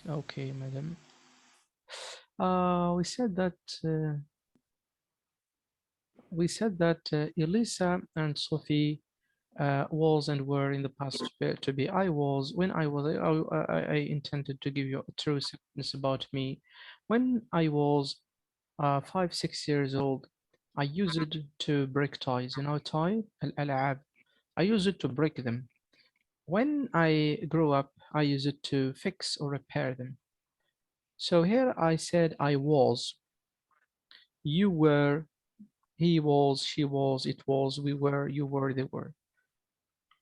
Okay, madam. We said that Elisa and Sophie was and were in the past to be. I was when I was. I intended to give you a true sentence about me. When I was 5, 6 years old, I used to break toys. You know, toy الألعاب. I used to break them. When I grew up, I used to fix or repair them. So here I said I was, you were, he was, she was, it was, we were, you were, they were.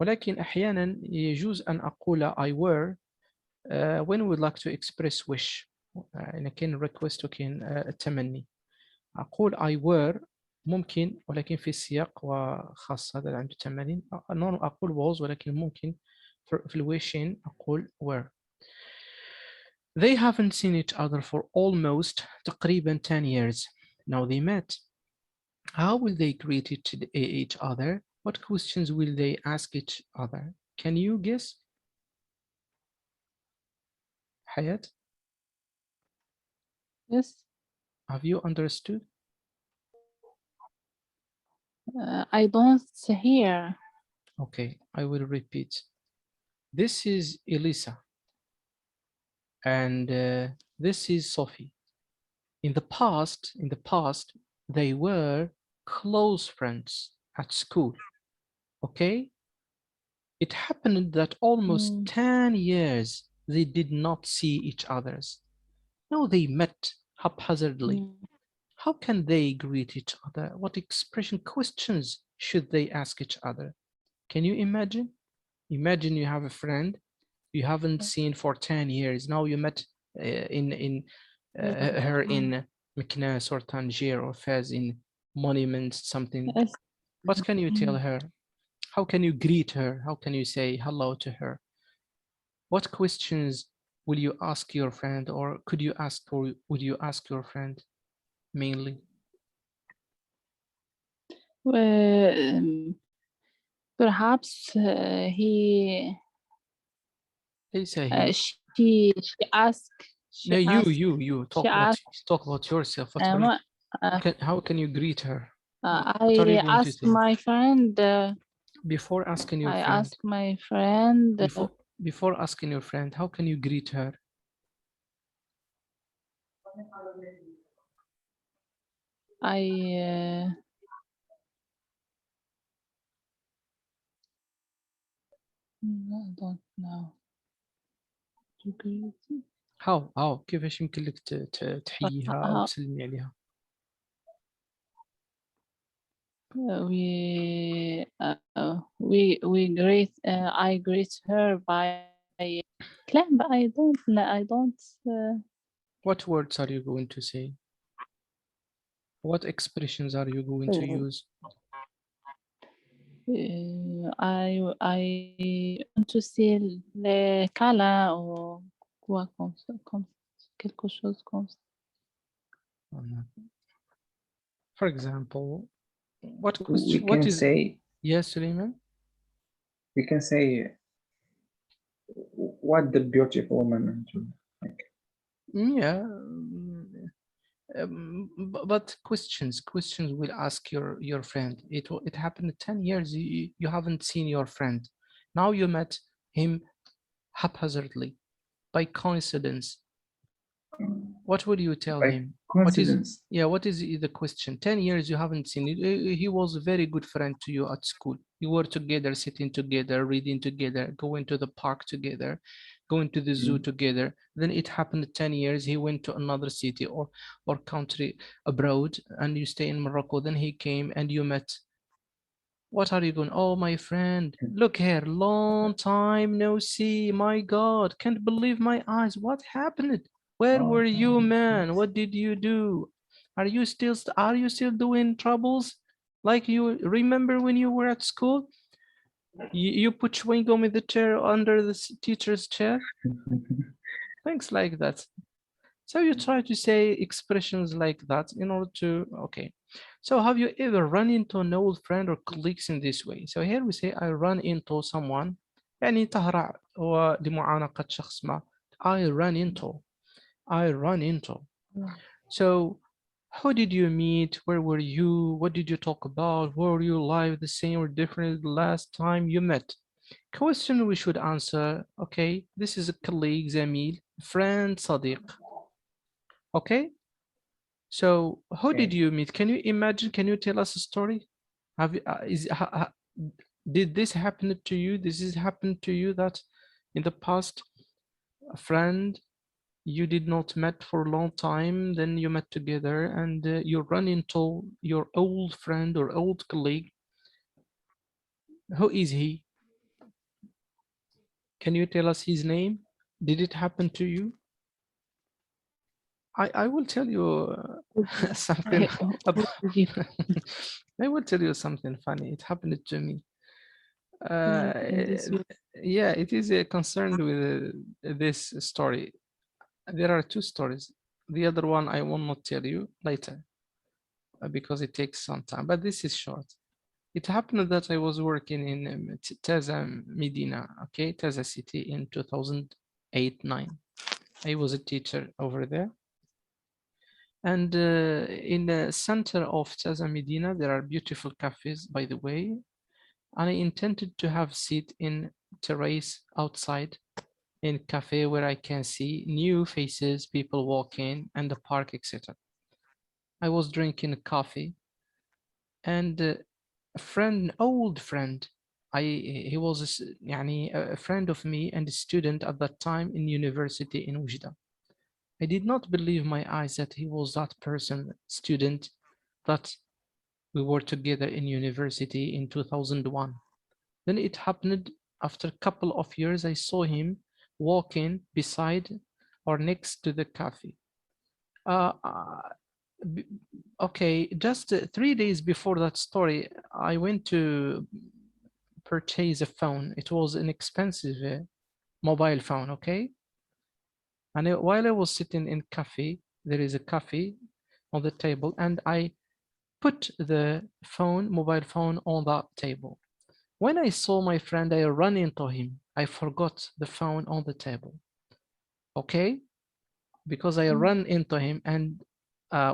ولكن أحيانا يجوز أن أقول I were when we would like to express wish. يعني كان request وكان التمني. أقول I were ممكن ولكن في السياق وخاص هذا اللي عنده تمانين. أقول was ولكن ممكن في الويشين أقول were. They haven't seen each other for almost تقريبا 10 years. Now they met. How will they greet each other? What questions will they ask each other? Can you guess? Hayat, Yes. have you understood? I don't hear. Okay, I will repeat. This is Elisa and this is Sophie. In the past, they were close friends at school. Okay? It happened that almost 10 years they did not see each other. No, they met haphazardly. How can they greet each other? What expression questions should they ask each other? Can you imagine? Imagine you have a friend you haven't seen for 10 years. Now you met her in Meknes or Tangier or Fez in Monument, something. Yes. What can you tell her? How can you greet her? How can you say hello to her? What questions will you ask your friend, or could you ask, or would you ask your friend mainly? Perhaps he They say he. she asked No, you she talk about yourself. How can you greet her? What are you I going to asked say? my friend. Before asking your I friend, asked my friend. before asking your friend, how can you greet her? I don't know. To greet. how كيفاش يمكن لك تحييها أو تسلمي عليها؟ We greet. I greet her by claim, but I don't know. I don't. What words are you going to say? What expressions are you going to use? I want to say le câlin ou quoi comme ça, comme quelque chose comme ça. For example, what We question? can say, yes, Suleiman? we can say, what the beautiful woman. Yeah, but questions will ask your friend. It happened 10 years. You haven't seen your friend. Now you met him haphazardly, by coincidence. What would you tell him? Coincidence. What is the question? 10 years you haven't seen it. He was a very good friend to you at school. You were together, sitting together, reading together, going to the park together, going to the zoo together. Then it happened 10 years. He went to another city or country abroad, and you stay in Morocco. Then he came and you met. What are you going? Oh, my friend, look here, long time no see. My God, can't believe my eyes. What happened? Where were you, man? What did you do? Are you still doing troubles? Like you remember when you were at school? You put chewing gum in the chair under the teacher's chair? Things like that. So you try to say expressions like that in order to, okay. So have you ever run into an old friend or colleagues in this way? So here we say I run into someone. يعني تهرع ولمعانقة شخص ما I run into. So, how did you meet? Where were you? What did you talk about? Were you live the same or different the last time you met? Question we should answer. Okay, this is a colleague, زميل, friend, صديق. Okay, so how did Okay. you meet? Can you imagine? Can you tell us a story? Have you, did this happen to you? This has happened to you that in the past, a friend you did not met for a long time, then you met together and you run into your old friend or old colleague. Who is he? Can you tell us his name? Did it happen to you? I will tell you something. I will tell you something funny. It happened to me. Yeah, it is concerned with this story. There are two stories. The other one I will not tell you later because it takes some time, but this is short. It happened that I was working in Taza Medina, okay, Taza city in 2008-9. I was a teacher over there. And in the center of Taza Medina, there are beautiful cafes, by the way. And I intended to have seat in terrace outside in cafe where I can see new faces, people walking, and the park, etc. I was drinking coffee, and a friend, old friend, he was a friend of me and a student at that time in university in Ujda. I did not believe my eyes that he was that person, student, that we were together in university in 2001. Then it happened after a couple of years, I saw him walking beside or next to the cafe. Okay, just 3 days before that story, I went to purchase a phone. It was an expensive mobile phone, okay? And while I was sitting in cafe, there is a coffee on the table, and I put the phone, mobile phone on that table. When I saw my friend, I ran into him. I forgot the phone on the table. Okay? Because I ran into him and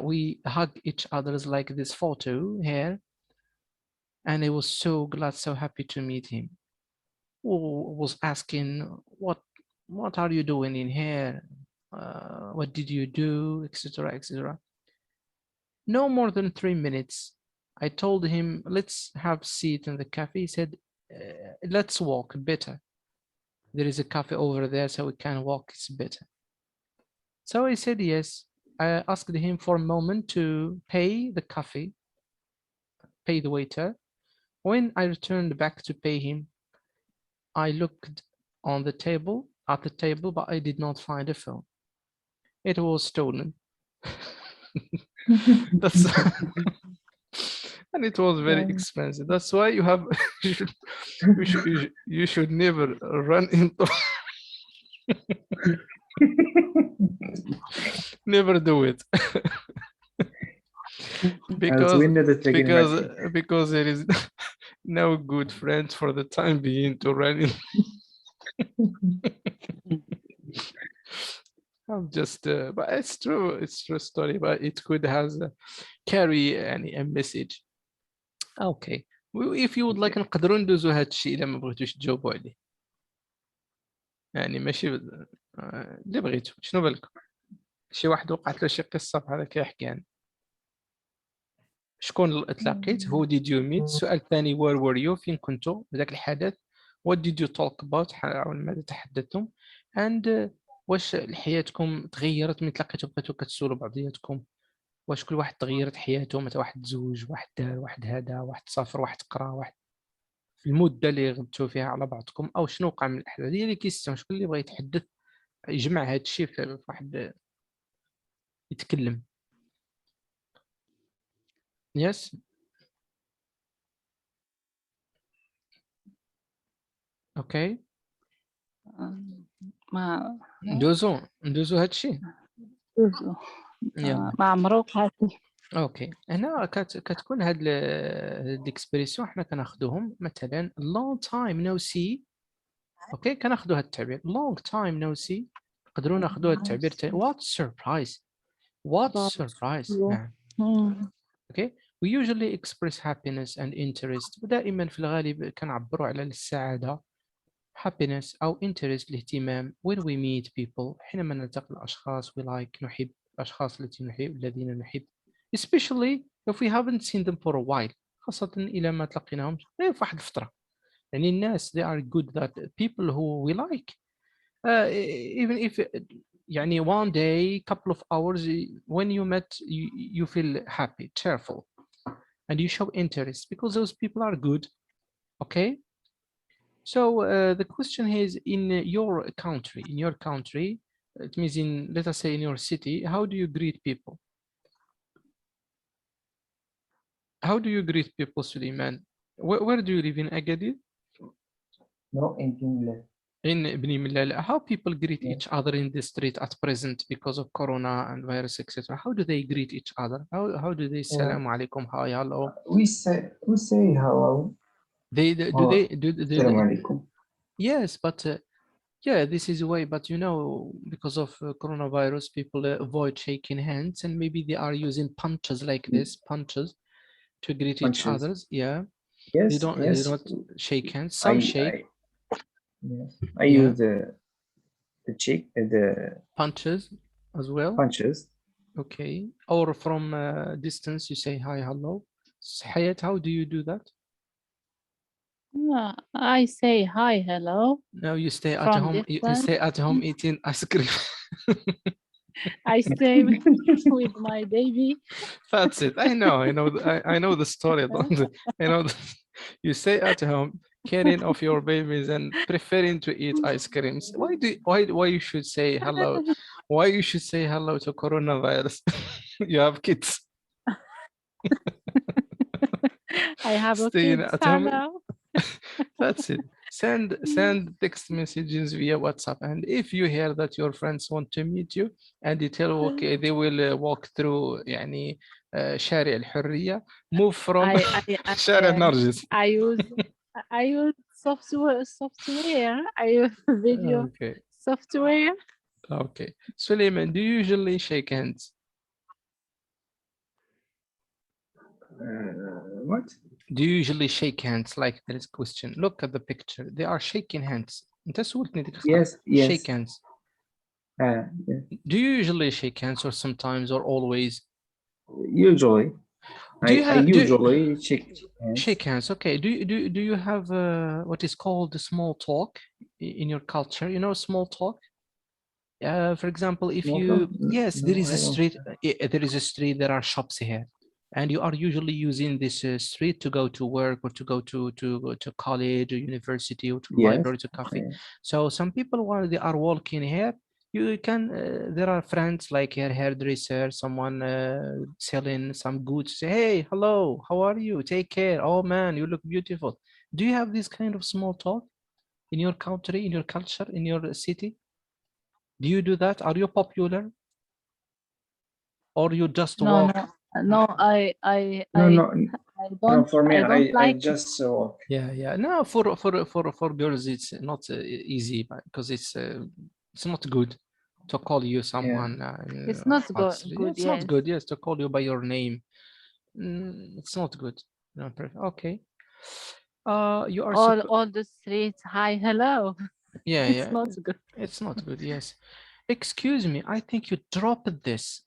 we hug each other's like this photo here. And I was so glad, so happy to meet him. Was asking, what are you doing in here? What did you do, etc., etc. No more than 3 minutes. I told him, let's have a seat in the cafe. He said, let's walk better. There is a cafe over there, so we can walk, it's better. So I said yes. I asked him for a moment to pay the coffee, pay the waiter. When I returned back to pay him, I looked on the table, at the table, but I did not find a phone. It was stolen. That's and it was very expensive. That's why you have you should never run into never do it. because there is no good friend for the time being to run in. I'm just but it's true story, but it could has carry a message. Okay, if you would like نقدروا ندوزو هذا الشيء الا ما بغيتوش تجاوبوا عليه، يعني ماشي اللي بغيتو. شنو بالكم شي واحد وقعت له شي قصه بحال هكا يحكي عنها؟ شكون تلاقيت؟ who did you meet؟ السؤال الثاني where were you؟ فين كنتوا بذاك الحدث؟ what did you talk about؟ عن ماذا تحدثتم؟ and واش حياتكم تغيرت من تلاقيتوا بقيتوا كتسولوا بعضياتكم؟ واش كل واحد تغيرت حياته؟ مثلا واحد تزوج، واحد دار، واحد هذا، واحد سافر، واحد قرا، واحد في المده اللي غبتوا فيها على بعضكم، او شنو وقع من الاحداث؟ هي اللي كيستون. شكون اللي بغى يتحدث يجمع هذا الشيء في واحد يتكلم؟ يس اوكي، ما ندوزو هذا الشيء. ما عمرو وقعت. اوكي، هنا كتكون هاد الاكسبريسيون حنا كناخذوهم مثلا long time no see. اوكي، كناخذوا هاد التعبير long time no see نقدروا ناخذوا التعبير تاع what surprise. نعم. Okay, we usually express happiness and interest. ودائما في الغالب كنعبروا على السعادة happiness أو interest الاهتمام when we meet people حينما نلتقي الأشخاص we like نحب الأشخاص الذين نحب especially if we haven't seen them for a while خاصة إلى ما تلقيناهم في واحد الفترة يعني الناس they are good that people who we like even if يعني one day couple of hours when you met you feel happy cheerful and you show interest because those people are good. Okay, so the question is in your country it means in, let us say, in your city, how do you greet people? How do you greet people, Suleiman? Where do you live, in Agadir? No, in English. In Bni Millal. How people greet each other in the street at present because of corona and virus, etc. How do they greet each other? How do they say Assalamu alaikum, hi, hello? We say hello. They do they do Assalamu alaikum. Yes, but yeah, this is a way, but you know, because of coronavirus, people avoid shaking hands, and maybe they are using punches like this, punches to greet each others. Yeah. Yes. They don't shake hands. Some shake. I use the punches as well. Punches. Okay. Or from distance, you say hi, hello. Hayat, how do you do that? I say hi, hello. No, you stay at home. You stay at home eating ice cream. I stay with my baby. That's it. I know the story. I know. You stay at home, caring of your babies and preferring to eat ice creams. Why you should say hello? Why you should say hello to coronavirus? You have kids. I have a Staying kid. at home. That's it. Send text messages via WhatsApp, and if you hear that your friends want to meet you and you tell okay they will walk through يعني شارع الحرية, move from شارع نرجس. I use software. I use video software. Okay. Suleiman, do you usually shake hands? What? Do you usually shake hands like this question? Look at the picture. They are shaking hands. Yes. Shake hands. Yeah. Do you usually shake hands or sometimes or always? Usually. I usually shake hands. Okay. Do you have what is called the small talk in your culture? You know small talk? For example, if you there is a street, there are shops here. And you are usually using this street to go to work or to go to college or university or to library, to cafe. So some people, while they are walking here, you can there are friends like here, hairdresser, someone selling some goods. Say, hey, hello, how are you? Take care. Oh man, you look beautiful. Do you have this kind of small talk in your country, in your culture, in your city? Do you do that? Are you popular? Or you just walk? No, I don't. For me, I like just walk. Yeah. No, for girls, it's not easy because it's not good to call you someone. It's not good. It's not good. Yes, to call you by your name. It's not good. No, okay. You are all the streets. Hi, hello. Yeah, it's not good. It's not good. Yes. Excuse me. I think you dropped this.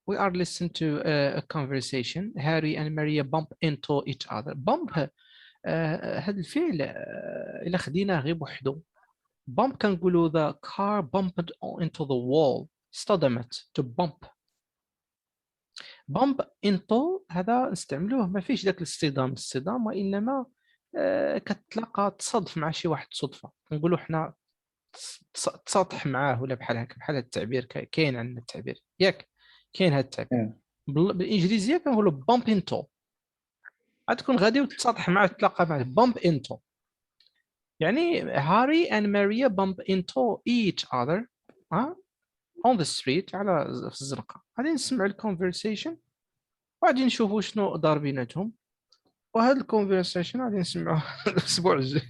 We are listening to a conversation. Harry and Maria bump into each other. Bump هذا الفعل إلا خديناه غير بوحدو. Bump كنقولوا the car bumped into the wall. اصطدمت. To bump. Bump into هذا نستعملوه ما فيش ذاك الاصطدام وإنما كتلاقى تصادف مع شي واحد صدفة. نقولوا حنا تسطح معاه ولا بحال هكا بحال هذا التعبير كاين عندنا التعبير ياك. كاين هذا التعبير بالانجليزيه كنقولوا بامب انتو. غتكون غادي وتتصادح معاه تلاقى معاه بامب انتو. يعني هاري and Maria bump into each other on the street على في الزنقه. غادي نسمعوا الكونفرسيشن وغادي نشوفوا شنو دار بيناتهم وهذا الكونفرسيشن غادي نسمعوه الاسبوع الجاي.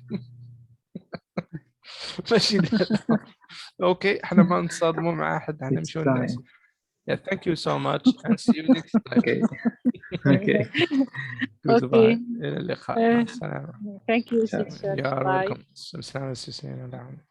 ماشي اوكي احنا ما نصادموا مع احد، احنا نمشي الناس. Yeah, thank you so much and see you next time. Okay. Okay. Goodbye. إلى اللقاء. مع السلامة. Thank you, teacher. You are Bye. welcome. السلام عليكم.